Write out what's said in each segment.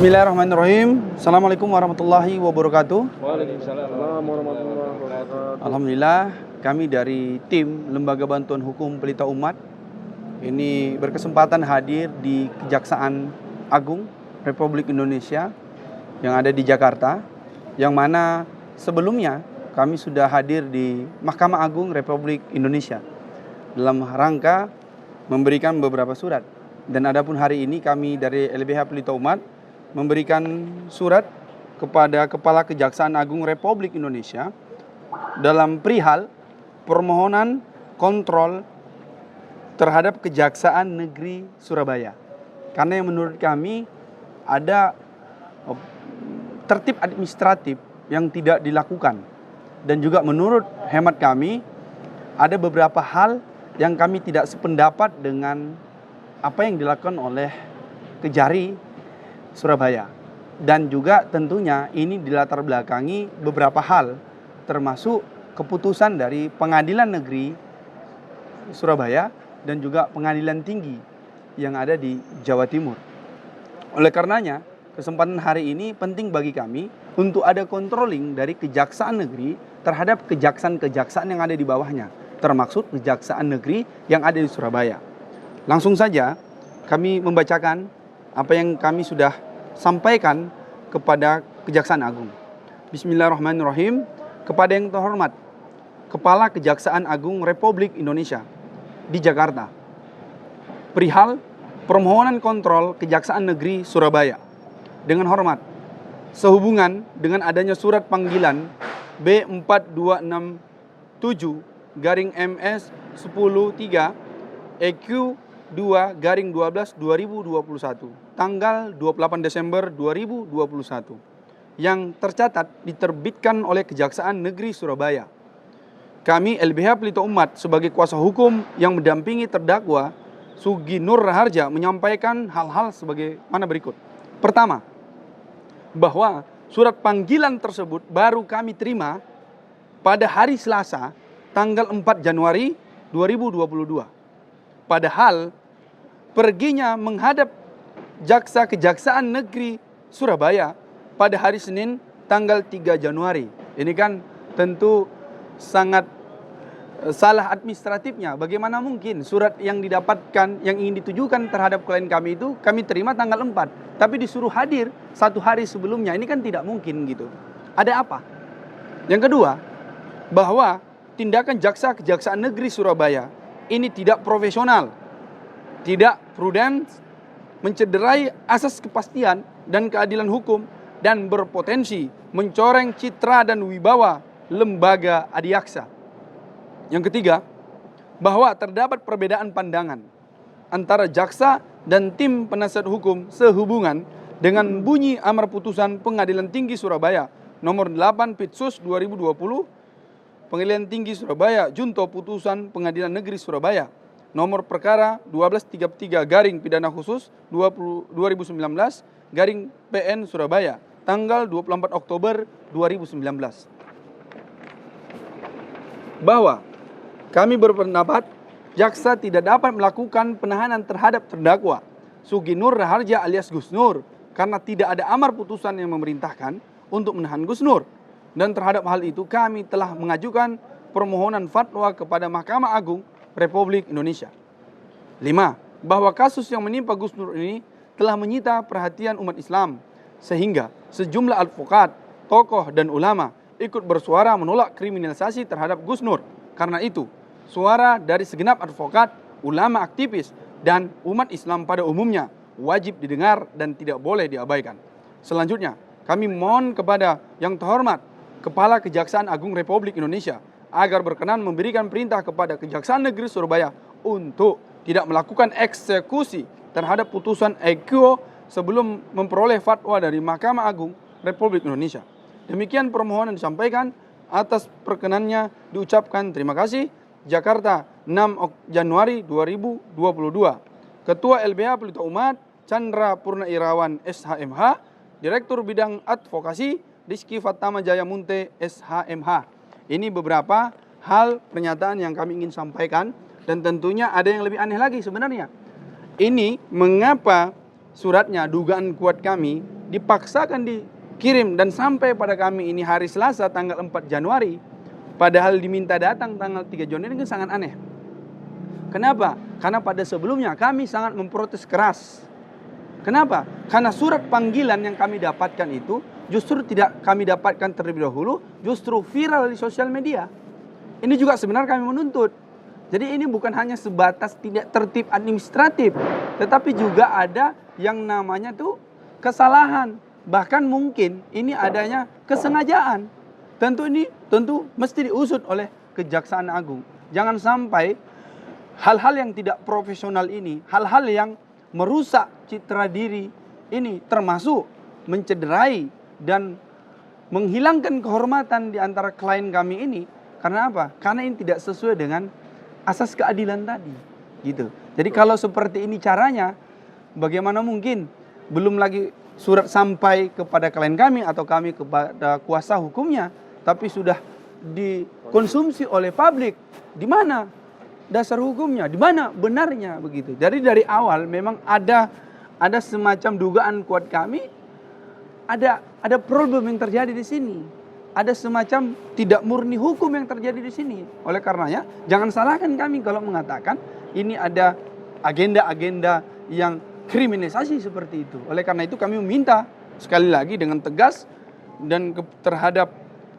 Bismillahirrahmanirrahim. Assalamualaikum warahmatullahi wabarakatuh. Waalaikumsalam warahmatullahi wabarakatuh. Alhamdulillah, kami dari tim Lembaga Bantuan Hukum Pelita Umat ini berkesempatan hadir di Kejaksaan Agung Republik Indonesia yang ada di Jakarta, yang mana sebelumnya kami sudah hadir di Mahkamah Agung Republik Indonesia dalam rangka memberikan beberapa surat. Dan adapun hari ini kami dari LBH Pelita Umat memberikan surat kepada Kepala Kejaksaan Agung Republik Indonesia dalam perihal permohonan kontrol terhadap Kejaksaan Negeri Surabaya. Karena yang menurut kami ada tertib administratif yang tidak dilakukan. Dan juga menurut hemat kami ada beberapa hal yang kami tidak sependapat dengan apa yang dilakukan oleh Kejari Surabaya. Dan juga tentunya ini dilatar belakangi beberapa hal, termasuk keputusan dari Pengadilan Negeri Surabaya dan juga Pengadilan Tinggi yang ada di Jawa Timur. Oleh karenanya, kesempatan hari ini penting bagi kami untuk ada controlling dari Kejaksaan Negeri terhadap kejaksaan-kejaksaan yang ada di bawahnya, termasuk Kejaksaan Negeri yang ada di Surabaya. Langsung saja kami membacakan apa yang kami sudah sampaikan kepada Kejaksaan Agung. Bismillahirrahmanirrahim. Kepada yang terhormat Kepala Kejaksaan Agung Republik Indonesia di Jakarta, perihal permohonan kontrol Kejaksaan Negeri Surabaya. Dengan hormat, sehubungan dengan adanya surat panggilan B4267/MS 103 EQ 2/12/2021 tanggal 28 Desember 2021 yang tercatat diterbitkan oleh Kejaksaan Negeri Surabaya. Kami LBH Pelita Umat sebagai kuasa hukum yang mendampingi terdakwa Sugi Nur Raharja menyampaikan hal-hal sebagaimana berikut. Pertama, bahwa surat panggilan tersebut baru kami terima pada hari Selasa tanggal 4 Januari 2022. Padahal perginya menghadap Jaksa Kejaksaan Negeri Surabaya pada hari Senin tanggal 3 Januari. Ini kan tentu sangat salah administratifnya. Bagaimana mungkin surat yang didapatkan, yang ingin ditujukan terhadap klien kami itu kami terima tanggal 4, tapi disuruh hadir 1 hari sebelumnya. Ini kan tidak mungkin gitu. Ada apa? Yang kedua, bahwa tindakan Jaksa Kejaksaan Negeri Surabaya ini tidak profesional, tidak prudent, mencederai asas kepastian dan keadilan hukum, dan berpotensi mencoreng citra dan wibawa lembaga adiaksa. Yang ketiga, bahwa terdapat perbedaan pandangan antara jaksa dan tim penasihat hukum sehubungan dengan bunyi amar putusan Pengadilan Tinggi Surabaya nomor 8 Pitsus 2020, Pengadilan Tinggi Surabaya junto putusan Pengadilan Negeri Surabaya nomor perkara 1233/Pidana Khusus 2019 PN Surabaya tanggal 24 Oktober 2019. Bahwa kami berpendapat jaksa tidak dapat melakukan penahanan terhadap terdakwa Sugi Nur Raharja alias Gus Nur karena tidak ada amar putusan yang memerintahkan untuk menahan Gus Nur. Dan terhadap hal itu kami telah mengajukan permohonan fatwa kepada Mahkamah Agung Republik Indonesia. 5. Bahwa kasus yang menimpa Gus Nur ini telah menyita perhatian umat Islam, sehingga sejumlah advokat, tokoh dan ulama ikut bersuara menolak kriminalisasi terhadap Gus Nur. Karena itu, suara dari segenap advokat, ulama aktivis, dan umat Islam pada umumnya wajib didengar dan tidak boleh diabaikan. Selanjutnya, kami mohon kepada yang terhormat Kepala Kejaksaan Agung Republik Indonesia agar berkenan memberikan perintah kepada Kejaksaan Negeri Surabaya untuk tidak melakukan eksekusi terhadap putusan EQ sebelum memperoleh fatwa dari Mahkamah Agung Republik Indonesia. Demikian permohonan disampaikan, atas perkenannya diucapkan terima kasih. Jakarta 6 Januari 2022. Ketua LBH Pelita Umat Chandra Purnairawan SHMH, Direktur Bidang Advokasi Rizky Fatama Jaya Munte SHMH. Ini beberapa hal pernyataan yang kami ingin sampaikan, dan tentunya ada yang lebih aneh lagi sebenarnya. Ini mengapa suratnya, dugaan kuat kami dipaksakan dikirim dan sampai pada kami ini hari Selasa tanggal 4 Januari, padahal diminta datang tanggal 3 Januari, ini sangat aneh. Kenapa? Karena pada sebelumnya kami sangat memprotes keras. Kenapa? Karena surat panggilan yang kami dapatkan itu justru tidak kami dapatkan terlebih dahulu, justru viral di sosial media. Ini juga sebenarnya kami menuntut. Jadi ini bukan hanya sebatas tidak tertib administratif, tetapi juga ada yang namanya tuh kesalahan. Bahkan mungkin ini adanya kesengajaan. Tentu mesti diusut oleh Kejaksaan Agung. Jangan sampai hal-hal yang tidak profesional ini, hal-hal yang merusak citra diri ini, termasuk mencederai dan menghilangkan kehormatan di antara klien kami ini. Karena apa? Karena ini tidak sesuai dengan asas keadilan tadi. Gitu. Jadi kalau seperti ini caranya, bagaimana mungkin belum lagi surat sampai kepada klien kami atau kami kepada kuasa hukumnya, tapi sudah dikonsumsi oleh publik. Di mana dasar hukumnya? Di mana benarnya begitu? Jadi dari awal memang ada semacam dugaan kuat kami, ada problem yang terjadi di sini. Ada semacam tidak murni hukum yang terjadi di sini. Oleh karenanya, jangan salahkan kami kalau mengatakan ini ada agenda-agenda yang kriminalisasi seperti itu. Oleh karena itu kami meminta sekali lagi dengan tegas dan terhadap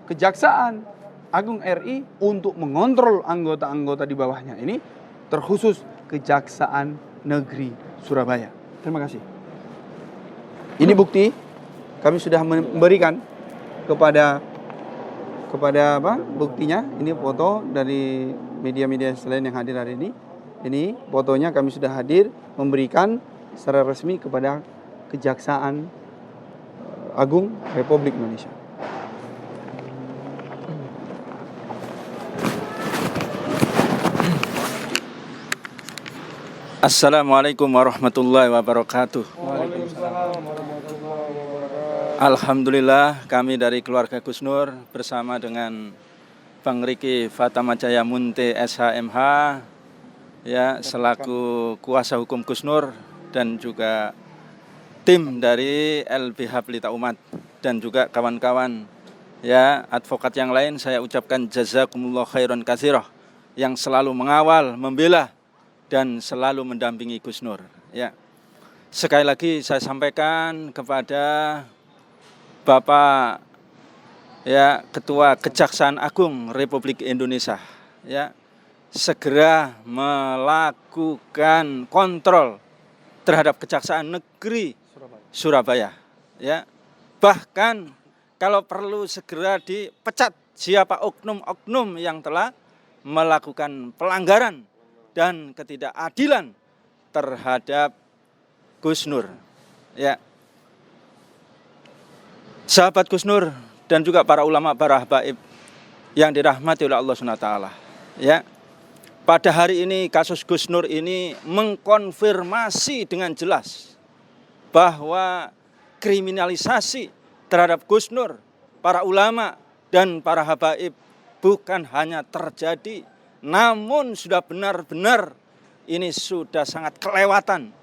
Kejaksaan Agung RI untuk mengontrol anggota-anggota di bawahnya ini, terkhusus Kejaksaan Negeri Surabaya. Terima kasih. Ini bukti kami sudah memberikan kepada apa buktinya. Ini foto dari media-media selain yang hadir hari ini. Ini fotonya kami sudah hadir memberikan secara resmi kepada Kejaksaan Agung Republik Indonesia. Assalamualaikum warahmatullahi wabarakatuh. Waalaikumsalam warahmatullahi wabarakatuh. Alhamdulillah kami dari keluarga Gus Nur bersama dengan Bang Riki Fatamajaya Munte SHMH ya selaku kuasa hukum Gus Nur dan juga tim dari LBH Pelita Umat dan juga kawan-kawan ya advokat yang lain, saya ucapkan jazakumullah khairan katsirah yang selalu mengawal, membela dan selalu mendampingi Gus Nur. Ya. Sekali lagi saya sampaikan kepada Bapak ya Ketua Kejaksaan Agung Republik Indonesia ya segera melakukan kontrol terhadap Kejaksaan Negeri Surabaya ya. Bahkan kalau perlu segera dipecat siapa oknum-oknum yang telah melakukan pelanggaran dan ketidakadilan terhadap Gus Nur. Ya. Sahabat Gus Nur dan juga para ulama, para habaib yang dirahmati oleh Allah SWT. Ya. Pada hari ini kasus Gus Nur ini mengkonfirmasi dengan jelas bahwa kriminalisasi terhadap Gus Nur, para ulama dan para habaib bukan hanya terjadi, namun sudah benar-benar ini sudah sangat kelewatan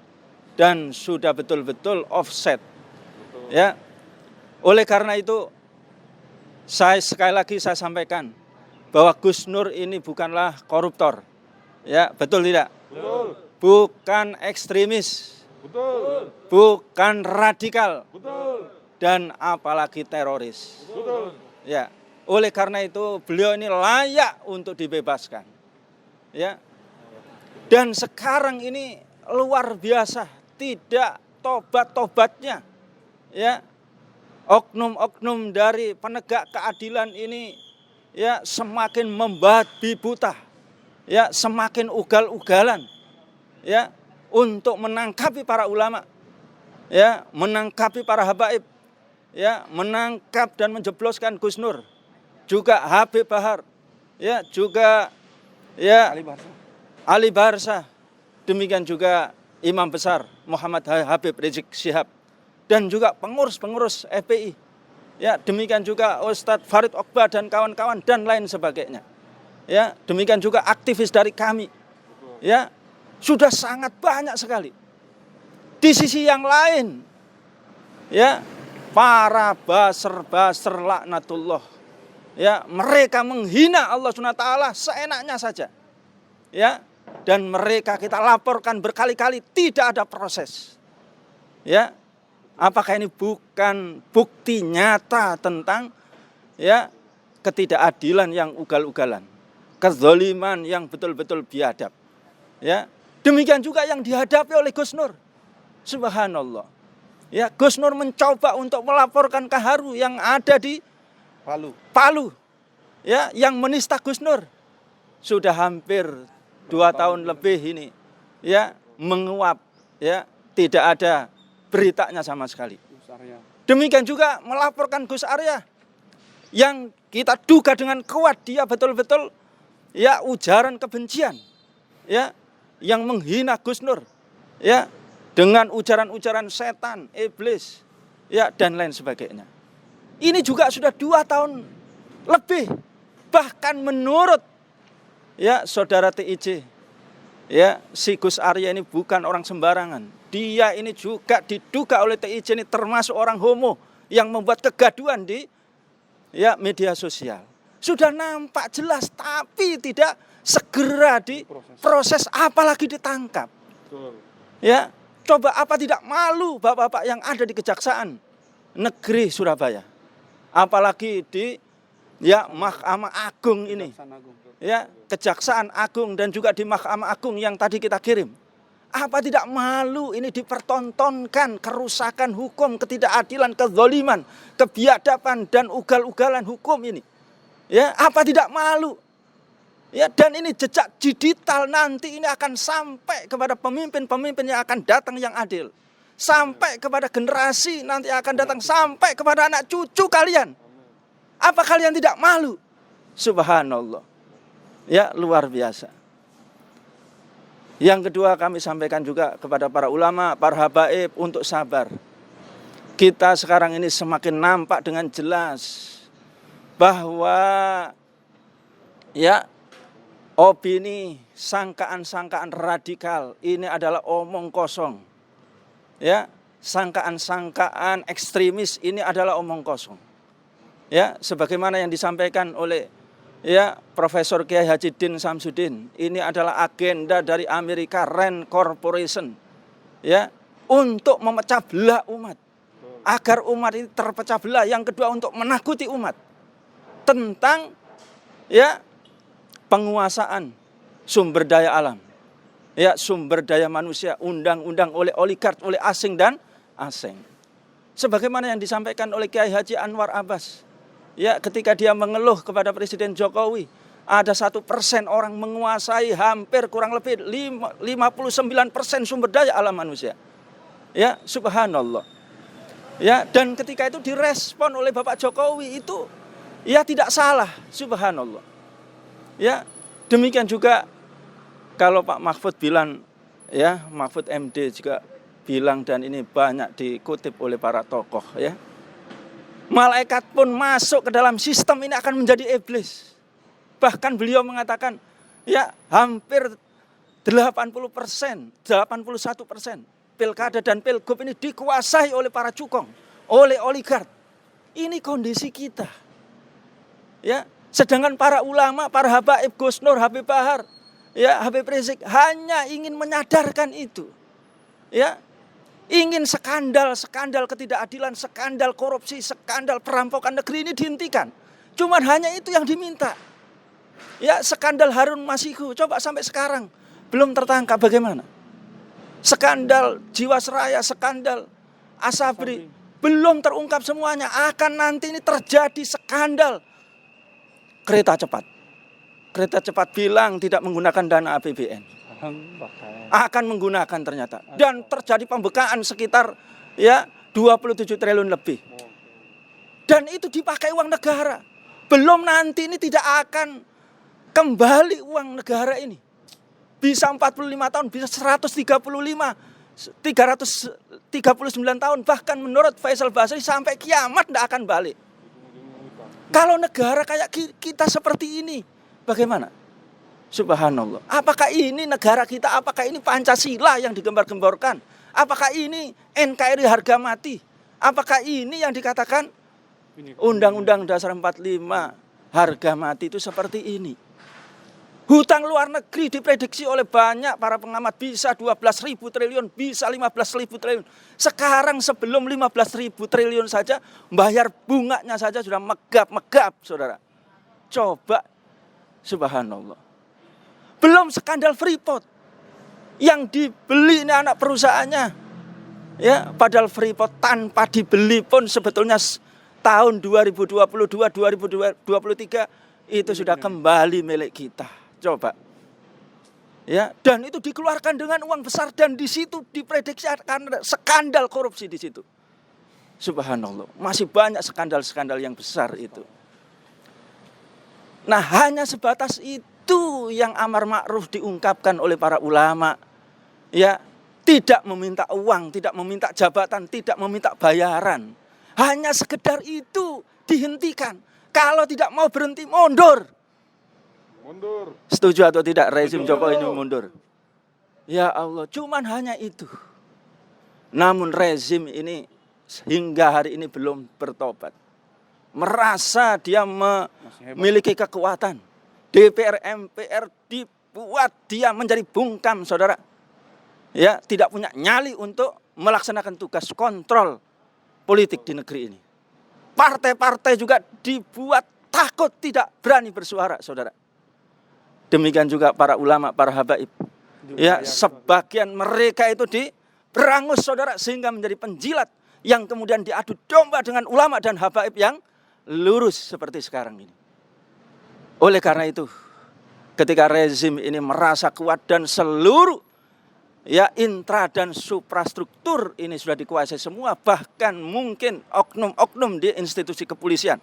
dan sudah betul-betul offset. Ya. Oleh karena itu sekali lagi saya sampaikan bahwa Gus Nur ini bukanlah koruptor. Ya, betul tidak? Betul. Bukan ekstremis. Betul. Bukan radikal. Betul. Dan apalagi teroris. Betul. Ya. Oleh karena itu beliau ini layak untuk dibebaskan. Ya. Dan sekarang ini luar biasa, tidak tobat-tobatnya. Ya. Oknum-oknum dari penegak keadilan ini ya semakin membabi buta. Ya, semakin ugal-ugalan. Ya, untuk menangkapi para ulama. Ya, menangkapi para habaib. Ya, menangkap dan menjebloskan Gus Nur. Juga Habib Bahar, ya juga ya Ali Barsa, demikian juga Imam Besar Muhammad Habib Rizik Syihab dan juga pengurus-pengurus FPI, ya demikian juga Ustadz Farid Okbah dan kawan-kawan dan lain sebagainya, ya demikian juga aktivis dari kami, ya sudah sangat banyak sekali. Di sisi yang lain, ya, para baser-baser laknatullah, ya, mereka menghina Allah SWT seenaknya saja, ya, dan mereka kita laporkan berkali-kali tidak ada proses, ya. Apakah ini bukan bukti nyata tentang, ya, ketidakadilan yang ugal-ugalan, kezaliman yang betul-betul biadab, ya. Demikian juga yang dihadapi oleh Gus Nur. Subhanallah. Ya, Gus Nur mencoba untuk melaporkan Kaharu yang ada di Palu. Ya, yang menista Gus Nur. Sudah hampir 2 tahun lebih ini, ya, menguap, ya, tidak ada beritanya sama sekali. Demikian juga melaporkan Gus Arya yang kita duga dengan kuat dia betul-betul, ya, ujaran kebencian, ya, yang menghina Gus Nur, ya, dengan ujaran-ujaran setan, iblis, ya, dan lain sebagainya. Ini juga sudah 2 tahun lebih. Bahkan menurut, ya, saudara TIJ, ya, si Gus Arya ini bukan orang sembarangan. Dia ini juga diduga oleh TIJ ini termasuk orang homo yang membuat kegaduhan di, ya, media sosial. Sudah nampak jelas tapi tidak segera diproses, apalagi ditangkap. Ya, coba apa tidak malu bapak-bapak yang ada di Kejaksaan Negeri Surabaya, apalagi di, ya, Mahkamah Agung ini, ya, Kejaksaan Agung dan juga di Mahkamah Agung yang tadi kita kirim. Apa tidak malu ini dipertontonkan kerusakan hukum, ketidakadilan, kezaliman, kebiadaban dan ugal-ugalan hukum ini? Ya, apa tidak malu? Ya, dan ini jejak digital nanti ini akan sampai kepada pemimpin-pemimpin yang akan datang yang adil. Sampai kepada generasi nanti akan datang, sampai kepada anak cucu kalian. Apa kalian tidak malu? Subhanallah. Ya, luar biasa. Yang kedua kami sampaikan juga kepada para ulama, para habaib untuk sabar. Kita sekarang ini semakin nampak dengan jelas bahwa, ya, opini, sangkaan-sangkaan radikal ini adalah omong kosong. Ya, sangkaan-sangkaan ekstremis ini adalah omong kosong. Ya, sebagaimana yang disampaikan oleh, ya, Profesor Kiai Haji Din Samsudin, ini adalah agenda dari Amerika Rand Corporation, ya, untuk memecah belah umat, agar umat ini terpecah belah. Yang kedua untuk menakuti umat tentang, ya, penguasaan sumber daya alam, ya, sumber daya manusia, undang-undang oleh oligark, oleh asing dan asing. Sebagaimana yang disampaikan oleh Kiai Haji Anwar Abbas, ya, ketika dia mengeluh kepada Presiden Jokowi, ada 1% orang menguasai hampir kurang lebih 59% sumber daya alam manusia. Ya, subhanallah. Ya, dan ketika itu direspon oleh Bapak Jokowi itu, ya, tidak salah, subhanallah. Ya, demikian juga kalau Pak Mahfud bilang, ya, Mahfud MD juga bilang, dan ini banyak dikutip oleh para tokoh, ya. Malaikat pun masuk ke dalam sistem ini akan menjadi iblis. Bahkan beliau mengatakan, ya, hampir 80%, 81% pilkada dan pilgub ini dikuasai oleh para cukong, oleh oligark. Ini kondisi kita. Ya, sedangkan para ulama, para habaib Gus Nur, Habib Bahar, ya, Habib Rizik hanya ingin menyadarkan itu. Ya, ingin skandal ketidakadilan, skandal korupsi, skandal perampokan negeri ini dihentikan. Cuman hanya itu yang diminta. Ya, skandal Harun Masihu, coba sampai sekarang belum tertangkap bagaimana? Skandal Jiwasraya, skandal Asabri, belum terungkap semuanya. Akan nanti ini terjadi skandal kereta cepat. Kereta cepat bilang tidak menggunakan dana APBN. Akan menggunakan ternyata. Dan terjadi pembekaan sekitar, ya, 27 triliun lebih. Dan itu dipakai uang negara. Belum nanti ini tidak akan kembali uang negara ini. Bisa 45 tahun, bisa 135, 339 tahun. Bahkan menurut Faisal Basri sampai kiamat tidak akan balik. Kalau negara kayak kita seperti ini, bagaimana? Subhanallah. Apakah ini negara kita? Apakah ini Pancasila yang digembar-gemborkan? Apakah ini NKRI harga mati? Apakah ini yang dikatakan Undang-Undang Dasar 45 harga mati itu seperti ini? Hutang luar negeri diprediksi oleh banyak para pengamat bisa 12.000 triliun, bisa 15.000 triliun. Sekarang sebelum 15.000 triliun saja, bayar bunganya saja sudah megap-megap, saudara. Coba, subhanallah. Belum skandal Freeport yang dibeli ini anak perusahaannya. Ya, padahal Freeport tanpa dibeli pun sebetulnya tahun 2022, 2023 itu sudah kembali milik kita. Coba. Ya, dan itu dikeluarkan dengan uang besar dan di situ diprediksi akan ada skandal korupsi di situ. Subhanallah, masih banyak skandal-skandal yang besar itu. Nah, hanya sebatas itu yang amar ma'ruf diungkapkan oleh para ulama. Ya, tidak meminta uang, tidak meminta jabatan, tidak meminta bayaran. Hanya sekedar itu dihentikan. Kalau tidak mau berhenti, mundur. Mundur. Setuju atau tidak rezim Jokowi ini mundur? Ya Allah, cuman hanya itu. Namun rezim ini hingga hari ini belum bertobat. Merasa dia memiliki kekuatan. DPR, MPR dibuat dia menjadi bungkam, saudara. Ya, tidak punya nyali untuk melaksanakan tugas kontrol politik di negeri ini. Partai-partai juga dibuat takut, tidak berani bersuara, saudara. Demikian juga para ulama, para habaib. Ya, sebagian mereka itu diberangus, saudara, sehingga menjadi penjilat yang kemudian diadu domba dengan ulama dan habaib yang lurus seperti sekarang ini. Oleh karena itu, ketika rezim ini merasa kuat dan seluruh ya intra dan suprastruktur ini sudah dikuasai semua, bahkan mungkin oknum-oknum di institusi kepolisian,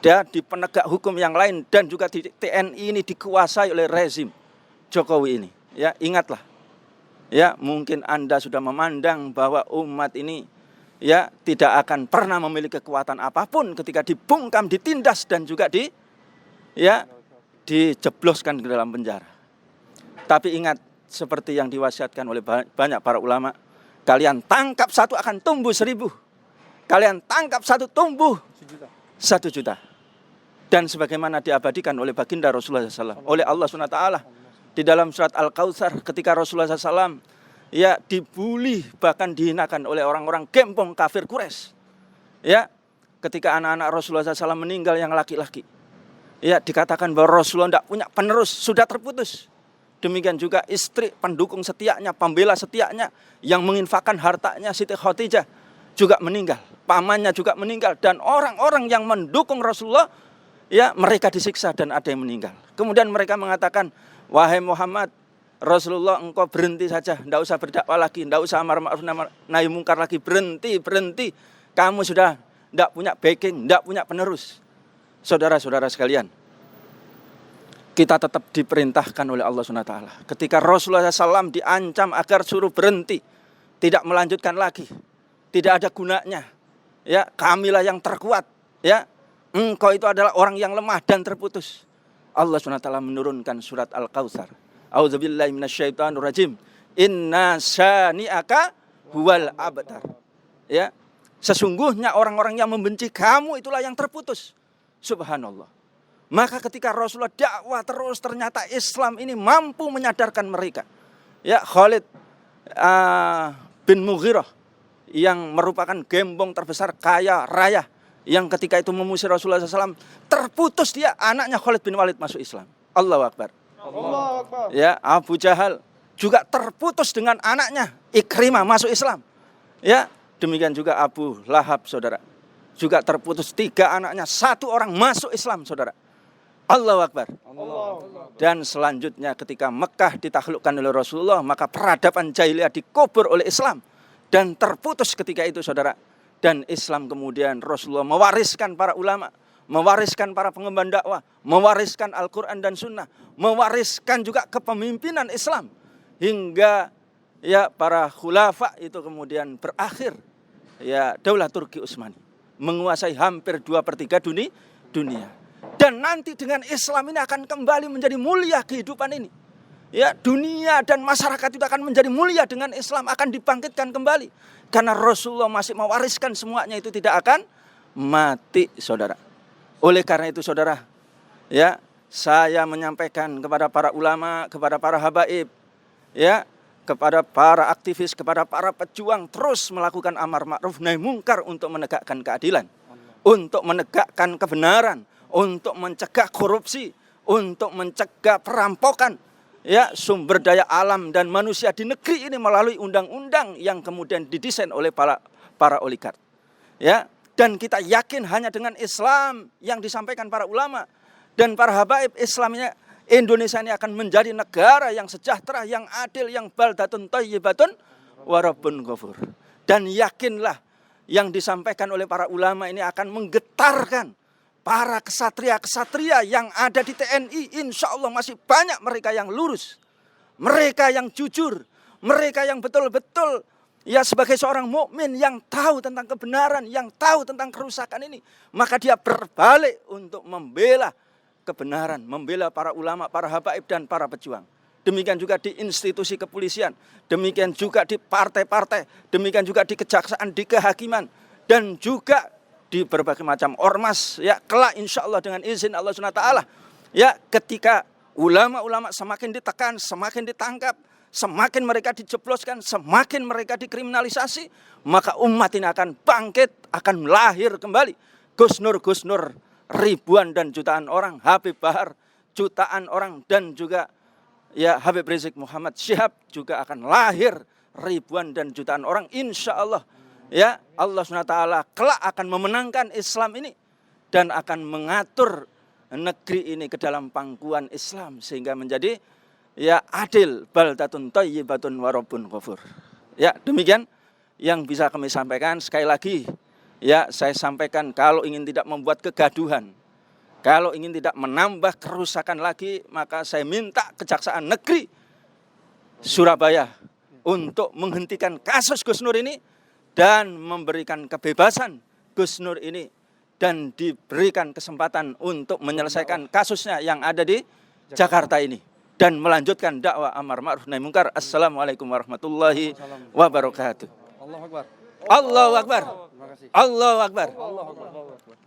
dan di penegak hukum yang lain dan juga di TNI ini dikuasai oleh rezim Jokowi ini. Ya, ingatlah. Ya, mungkin Anda sudah memandang bahwa umat ini ya tidak akan pernah memiliki kekuatan apapun ketika dibungkam, ditindas dan juga dijebloskan ke dalam penjara. Tapi ingat, seperti yang diwasiatkan oleh banyak para ulama, kalian tangkap satu akan tumbuh 1000. Kalian tangkap satu tumbuh 1.000.000. Dan sebagaimana diabadikan oleh baginda Rasulullah SAW, oleh Allah SWT di dalam surat Al-Kautsar, ketika Rasulullah SAW ya dibuli bahkan dihinakan oleh orang-orang gempong kafir Quraisy. Ya, ketika anak-anak Rasulullah SAW meninggal yang laki-laki, ya dikatakan bahwa Rasulullah tidak punya penerus, sudah terputus. Demikian juga istri pendukung setianya, pembela setianya yang menginfakkan hartanya, Siti Khadijah juga meninggal, pamannya juga meninggal, dan orang-orang yang mendukung Rasulullah ya mereka disiksa dan ada yang meninggal. Kemudian mereka mengatakan, wahai Muhammad, Rasulullah engkau berhenti saja, tidak usah berdakwah lagi, tidak usah amar ma'ruf nahi mungkar lagi, berhenti. Kamu sudah tidak punya backing, tidak punya penerus. Saudara-saudara sekalian, kita tetap diperintahkan oleh Allah SWT. Ketika Rasulullah SAW diancam agar suruh berhenti, tidak melanjutkan lagi, tidak ada gunanya. Ya, kamilah yang terkuat. Ya, engkau itu adalah orang yang lemah dan terputus. Allah SWT menurunkan surat Al-Kautsar. A'udzubillahi minasyaitonirrajim. Inna syani'aka huwal abtar. Ya, sesungguhnya orang-orang yang membenci kamu itulah yang terputus. Subhanallah. Maka ketika Rasulullah dakwah terus, ternyata Islam ini mampu menyadarkan mereka. Ya, Khalid bin Mughirah yang merupakan gembong terbesar kaya raya, yang ketika itu mengusir Rasulullah SAW, terputus dia, anaknya Khalid bin Walid masuk Islam. Allahu Akbar. Allahu Akbar. Ya, Abu Jahal juga terputus dengan anaknya Ikrimah masuk Islam. Ya, demikian juga Abu Lahab, saudara, juga terputus 3 anaknya, 1 orang masuk Islam, saudara. Allahu Akbar. Dan selanjutnya ketika Mekah ditaklukkan oleh Rasulullah, maka peradaban jahiliyah dikubur oleh Islam dan terputus ketika itu, saudara. Dan Islam kemudian Rasulullah mewariskan para ulama, mewariskan para pengemban dakwah, mewariskan Al-Quran dan Sunnah, mewariskan juga kepemimpinan Islam hingga ya para khulafa itu kemudian berakhir. Ya, Daulah Turki Utsmani menguasai hampir 2/3 dunia. Dan nanti dengan Islam ini akan kembali menjadi mulia kehidupan ini. ya dunia dan masyarakat itu akan menjadi mulia dengan Islam, akan dibangkitkan kembali. Karena Rasulullah masih mewariskan semuanya itu tidak akan mati, saudara. Oleh karena itu, saudara, ya saya menyampaikan kepada para ulama, kepada para habaib, ya, kepada para aktivis, kepada para pejuang terus melakukan amar ma'ruf nahi mungkar untuk menegakkan keadilan, untuk menegakkan kebenaran, untuk mencegah korupsi, untuk mencegah perampokan, ya, sumber daya alam dan manusia di negeri ini melalui undang-undang yang kemudian didesain oleh para oligark. Ya, dan kita yakin hanya dengan Islam yang disampaikan para ulama dan para habaib, Islamnya Indonesia ini akan menjadi negara yang sejahtera, yang adil, yang baldatun thayyibatun wa rabbun ghafur. Dan yakinlah yang disampaikan oleh para ulama ini akan menggetarkan para kesatria-kesatria yang ada di TNI. Insya Allah masih banyak mereka yang lurus, mereka yang jujur, mereka yang betul-betul ya sebagai seorang mukmin yang tahu tentang kebenaran, yang tahu tentang kerusakan ini, maka dia berbalik untuk membela kebenaran, membela para ulama, para habaib dan para pejuang. Demikian juga di institusi kepolisian, demikian juga di partai-partai, demikian juga di kejaksaan, di kehakiman, dan juga di berbagai macam ormas, ya kelak insya Allah dengan izin Allah SWT, ya ketika ulama-ulama semakin ditekan, semakin ditangkap, semakin mereka dijebloskan, semakin mereka dikriminalisasi, maka umat ini akan bangkit, akan lahir kembali Gus-Nur ribuan dan jutaan orang, Habib Bahar jutaan orang, dan juga ya Habib Rizik Muhammad Syihab juga akan lahir ribuan dan jutaan orang, insya Allah. Ya, Allah SWT kelak akan memenangkan Islam ini dan akan mengatur negeri ini ke dalam pangkuan Islam sehingga menjadi ya adil, baldatun thayyibatun wa rabbun ghafur. Ya, demikian yang bisa kami sampaikan. Sekali lagi ya saya sampaikan, kalau ingin tidak membuat kegaduhan, kalau ingin tidak menambah kerusakan lagi, maka saya minta Kejaksaan Negeri Surabaya untuk menghentikan kasus Gus Nur ini dan memberikan kebebasan Gus Nur ini dan diberikan kesempatan untuk menyelesaikan kasusnya yang ada di Jakarta ini dan melanjutkan dakwah amar ma'ruf nahi mungkar. Assalamualaikum warahmatullahi wabarakatuh. Allahu Akbar. Allahu Akbar. Terima kasih. Allahu Akbar. Allahu Akbar.